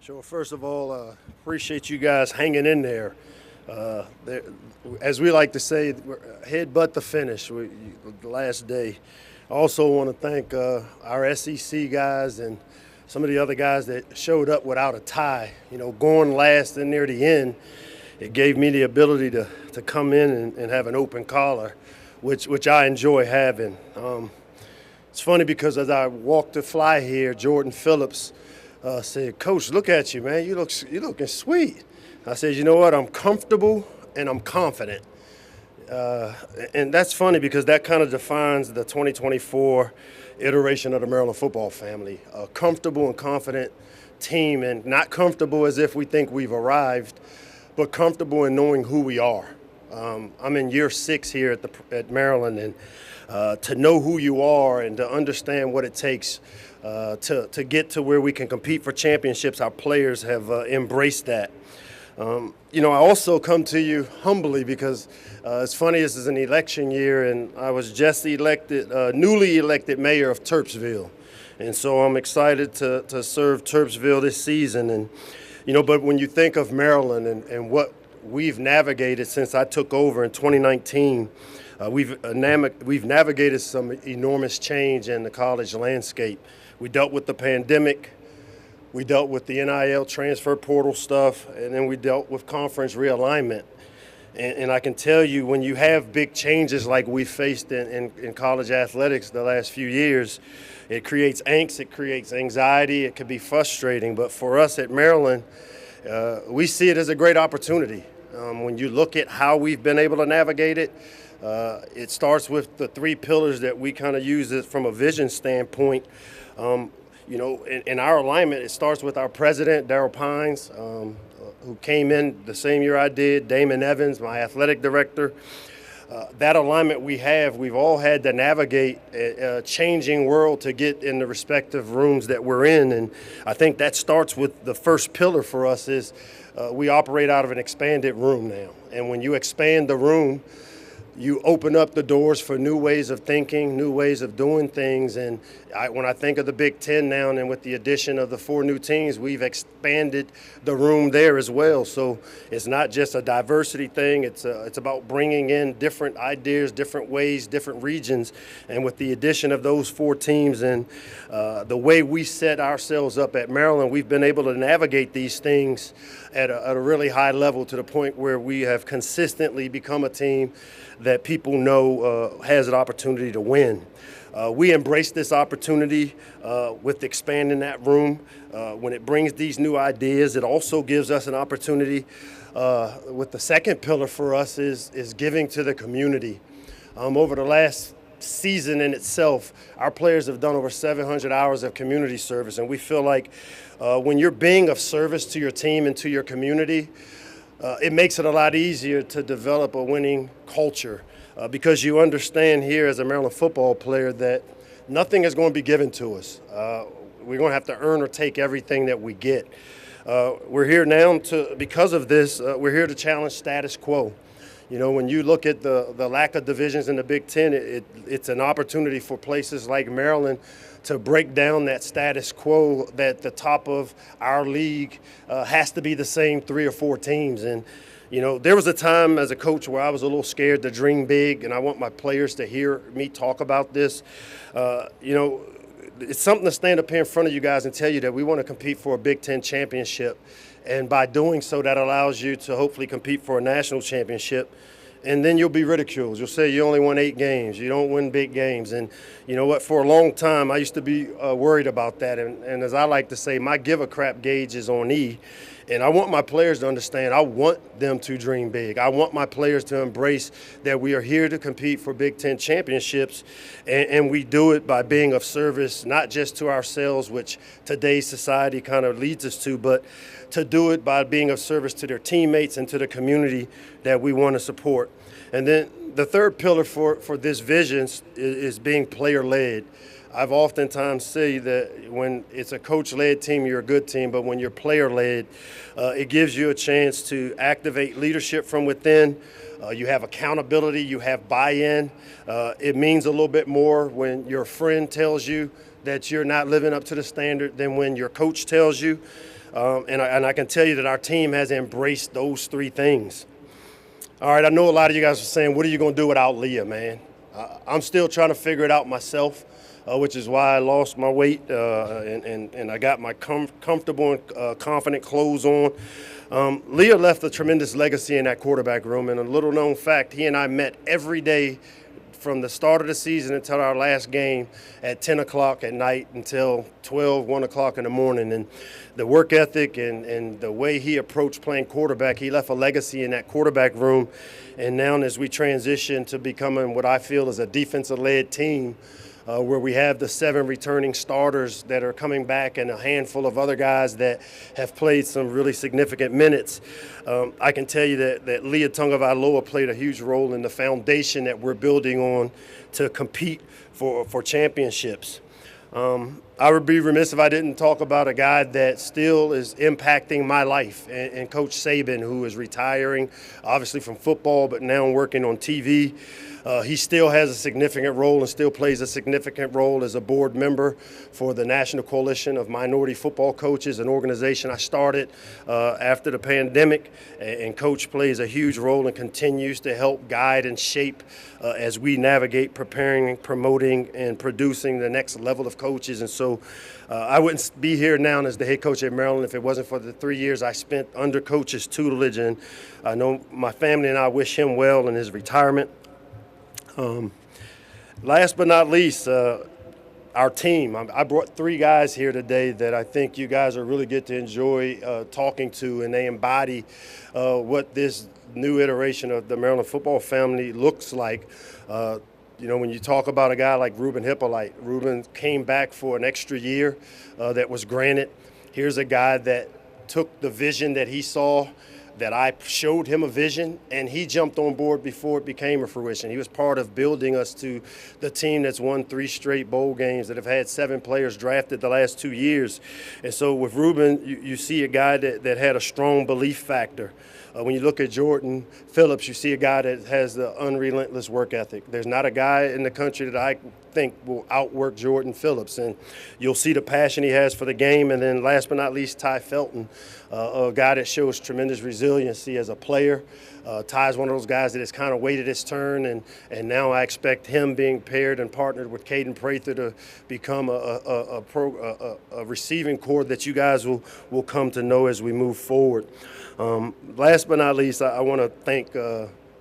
Sure. First of all, appreciate you guys hanging in there. There as we like to say, we're head but the finish. The last day. I also want to thank our SEC guys and some of the other guys that showed up without a tie. Going last and near the end, it gave me the ability to come in and have an open collar, which I enjoy having. It's funny because as I walked the fly here, Jordan Phillips said, "Coach, look at you, man. You looking sweet." I said, "You know what? I'm comfortable and I'm confident." And that's funny because that kind of defines the 2024 iteration of the Maryland football family. A comfortable and confident team, and not comfortable as if we think we've arrived, but comfortable in knowing who we are. I'm in year 6 here at Maryland, and to know who you are and to understand what it takes to get to where we can compete for championships, our players have embraced that. I also come to you humbly because it's funny, this is an election year, and I was just newly elected mayor of Terpsville. And so I'm excited to serve Terpsville this season. And, but when you think of Maryland and what we've navigated since I took over in 2019, we've navigated some enormous change in the college landscape. We dealt with the pandemic. We dealt with the NIL transfer portal stuff, and then we dealt with conference realignment. And I can tell you, when you have big changes like we faced in college athletics the last few years, it creates angst, it creates anxiety, it can be frustrating. But for us at Maryland, we see it as a great opportunity. When you look at how we've been able to navigate it, it starts with the 3 pillars that we kind of use it from a vision standpoint. In our alignment, it starts with our president, Darryl Pines, who came in the same year I did, Damon Evans, my athletic director. That alignment we've all had to navigate a changing world to get in the respective rooms that we're in. And I think that starts with the first pillar for us is we operate out of an expanded room now. And when you expand the room, you open up the doors for new ways of thinking, new ways of doing things. And when I think of the Big Ten now, and with the addition of the 4 new teams, we've expanded the room there as well. So it's not just a diversity thing. It's about bringing in different ideas, different ways, different regions. And with the addition of those 4 teams and the way we set ourselves up at Maryland, we've been able to navigate these things at a really high level to the point where we have consistently become a team that people know has an opportunity to win. We embrace this opportunity with expanding that room. When it brings these new ideas, it also gives us an opportunity with the second pillar for us is giving to the community. Over the last season in itself, our players have done over 700 hours of community service, and we feel like when you're being of service to your team and to your community, it makes it a lot easier to develop a winning culture because you understand here as a Maryland football player that nothing is going to be given to us. We're going to have to earn or take everything that we get. We're here now because of this, we're here to challenge status quo. When you look at the lack of divisions in the Big Ten, it's an opportunity for places like Maryland to break down that status quo that the top of our league has to be the same 3 or 4 teams. And, there was a time as a coach where I was a little scared to dream big, and I want my players to hear me talk about this. It's something to stand up here in front of you guys and tell you that we want to compete for a Big Ten championship. And by doing so, that allows you to hopefully compete for a national championship. And then you'll be ridiculed. You'll say you only won 8 games. You don't win big games. And you know what? For a long time, I used to be worried about that. And as I like to say, my give a crap gauge is on E. And I want my players to understand I want them to dream big. I want my players to embrace that we are here to compete for Big Ten championships. And we do it by being of service, not just to ourselves, which today's society kind of leads us to, but to do it by being of service to their teammates and to the community that we want to support. And then the third pillar for this vision is being player-led. I've oftentimes said that when it's a coach-led team, you're a good team, but when you're player-led, it gives you a chance to activate leadership from within. You have accountability, you have buy-in. It means a little bit more when your friend tells you that you're not living up to the standard than when your coach tells you. And I can tell you that our team has embraced those three things. All right, I know a lot of you guys are saying, what are you going to do without Leah, man? I'm still trying to figure it out myself, which is why I lost my weight and I got my comfortable and confident clothes on. Leah left a tremendous legacy in that quarterback room, and a little known fact, he and I met every day from the start of the season until our last game at 10 o'clock at night until 1 o'clock in the morning. And the work ethic and the way he approached playing quarterback, he left a legacy in that quarterback room. And now as we transition to becoming what I feel is a defensive-led team, where we have the 7 returning starters that are coming back and a handful of other guys that have played some really significant minutes. I can tell you that Leah Tungavailoa played a huge role in the foundation that we're building on to compete for championships. I would be remiss if I didn't talk about a guy that still is impacting my life, and Coach Saban, who is retiring, obviously from football, but now working on TV. He still has a significant role and still plays a significant role as a board member for the National Coalition of Minority Football Coaches, an organization I started after the pandemic. And Coach plays a huge role and continues to help guide and shape as we navigate preparing, promoting, and producing the next level of coaches. And so I wouldn't be here now as the head coach at Maryland if it wasn't for the 3 years I spent under Coach's tutelage. And I know my family and I wish him well in his retirement. Last but not least, our team. I brought 3 guys here today that I think you guys are really get to enjoy talking to, and they embody what this new iteration of the Maryland football family looks like. When you talk about a guy like Ruben Hippolyte, Ruben came back for an extra year that was granted. Here's a guy that took the vision that he saw, that I showed him a vision, and he jumped on board before it became a fruition. He was part of building us to the team that's won 3 straight bowl games, that have had 7 players drafted the last 2 years. And so with Ruben, you see a guy that had a strong belief factor. When you look at Jordan Phillips, you see a guy that has the unrelentless work ethic. There's not a guy in the country that I think will outwork Jordan Phillips, and you'll see the passion he has for the game. And then last but not least, Ty Felton, a guy that shows tremendous resiliency as a player. Ty's one of those guys that has kind of waited his turn, and now I expect him being paired and partnered with Caden Prather to become a receiving core that you guys will come to know as we move forward. Last but not least, I want to thank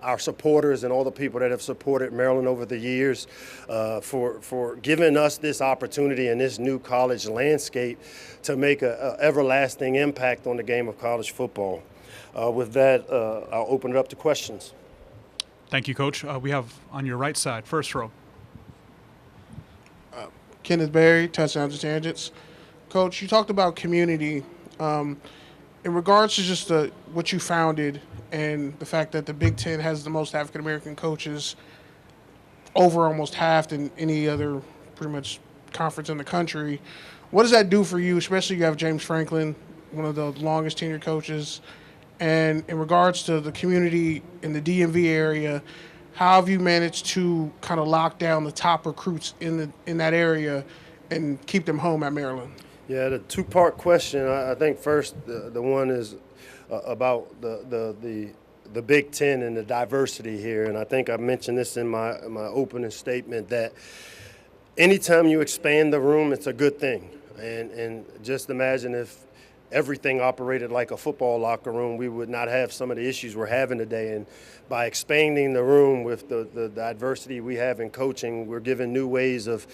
our supporters and all the people that have supported Maryland over the years for giving us this opportunity in this new college landscape to make an everlasting impact on the game of college football. With that, I'll open it up to questions. Thank you, Coach. We have on your right side, first row. Kenneth Berry, Touchdowns and Tangents. Coach, you talked about community. In regards to just what you founded and the fact that the Big Ten has the most African-American coaches, over almost half than any other pretty much conference in the country, what does that do for you, especially you have James Franklin, one of the longest tenured coaches, and in regards to the community in the DMV area, how have you managed to kind of lock down the top recruits in that area and keep them home at Maryland? Yeah, the 2-part question. I think first the one is about the Big Ten and the diversity here, and I think I mentioned this in my opening statement that anytime you expand the room, it's a good thing. And just imagine if everything operated like a football locker room, we would not have some of the issues we're having today. And by expanding the room with the diversity we have in coaching, we're given new ways of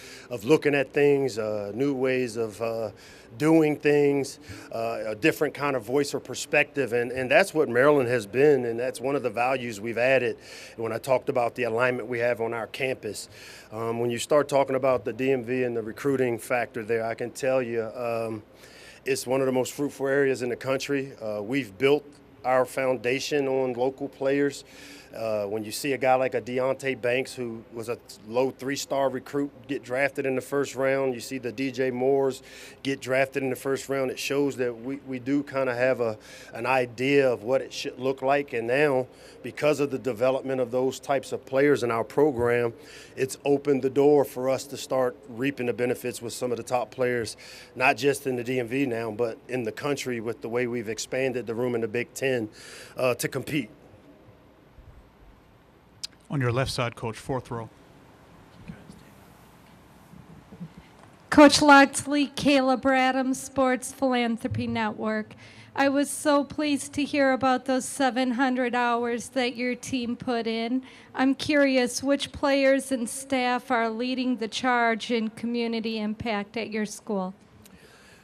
looking at things, new ways of doing things, a different kind of voice or perspective. And that's what Maryland has been, and that's one of the values we've added when I talked about the alignment we have on our campus. When you start talking about the DMV and the recruiting factor there, I can tell you it's one of the most fruitful areas in the country. We've built our foundation on local players. When you see a guy like a Deontay Banks, who was a low 3-star recruit, get drafted in the first round, you see the DJ Moores get drafted in the first round, it shows that we do kind of have an idea of what it should look like. And now, because of the development of those types of players in our program, it's opened the door for us to start reaping the benefits with some of the top players, not just in the DMV now, but in the country, with the way we've expanded the room in the Big Ten to compete. On your left side, Coach, fourth row. Coach Locksley, Caleb Adams, Sports Philanthropy Network. I was so pleased to hear about those 700 hours that your team put in. I'm curious, which players and staff are leading the charge in community impact at your school?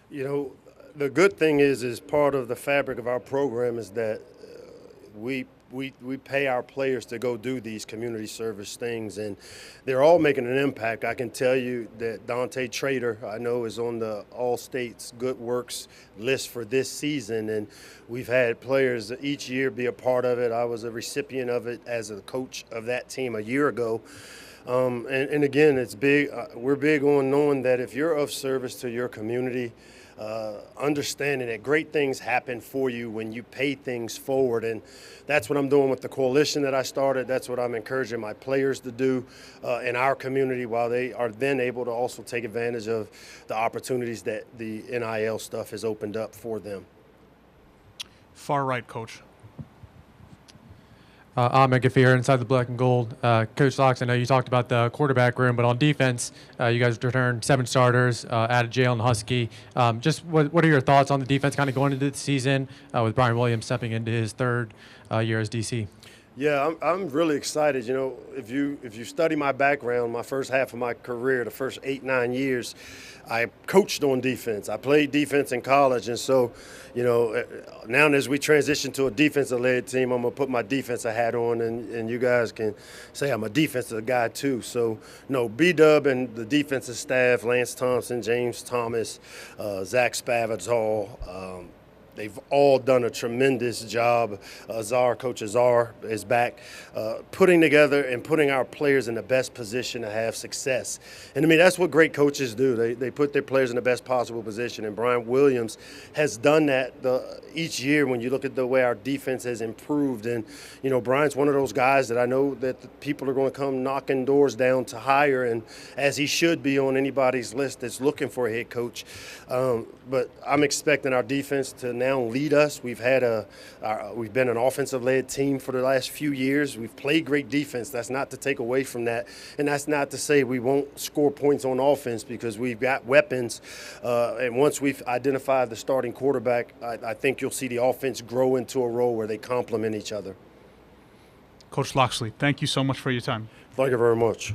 You know, the good thing is part of the fabric of our program is that we pay our players to go do these community service things, and they're all making an impact. I can tell you that Dante Trader, I know, is on the All-States Good Works list for this season, and we've had players each year be a part of it. I was a recipient of it as a coach of that team a year ago. And again, it's big. We're big on knowing that if you're of service to your community, understanding that great things happen for you when you pay things forward. And that's what I'm doing with the coalition that I started. That's what I'm encouraging my players to do in our community, while they are then able to also take advantage of the opportunities that the NIL stuff has opened up for them. Far right, Coach. Ahmed Gafir, inside the black and gold. Coach Locks, I know you talked about the quarterback room, but on defense, you guys returned 7 starters, added Jalen Husky. Just what are your thoughts on the defense kind of going into the season with Brian Williams stepping into his third year as DC? Yeah, I'm really excited. You know, if you study my background, my first half of my career, the first 8-9 years, I coached on defense. I played defense in college, and so, you know, now as we transition to a defensive-led team, I'm gonna put my defensive hat on, and you guys can say I'm a defensive guy too. So, no, B-Dub and the defensive staff, Lance Thompson, James Thomas, Zach Spavital, they've all done a tremendous job. Coach Azar is back, putting together and putting our players in the best position to have success. And I mean, that's what great coaches do. They put their players in the best possible position. And Brian Williams has done that each year when you look at the way our defense has improved. And, you know, Brian's one of those guys that I know that the people are going to come knocking doors down to hire, and as he should be on anybody's list that's looking for a head coach. But I'm expecting our defense to now lead us. We've been an offensive-led team for the last few years. We've played great defense. That's not to take away from that, and that's not to say we won't score points on offense, because we've got weapons. And once we've identified the starting quarterback, I think you'll see the offense grow into a role where they complement each other. Coach Locksley, thank you so much for your time. Thank you very much.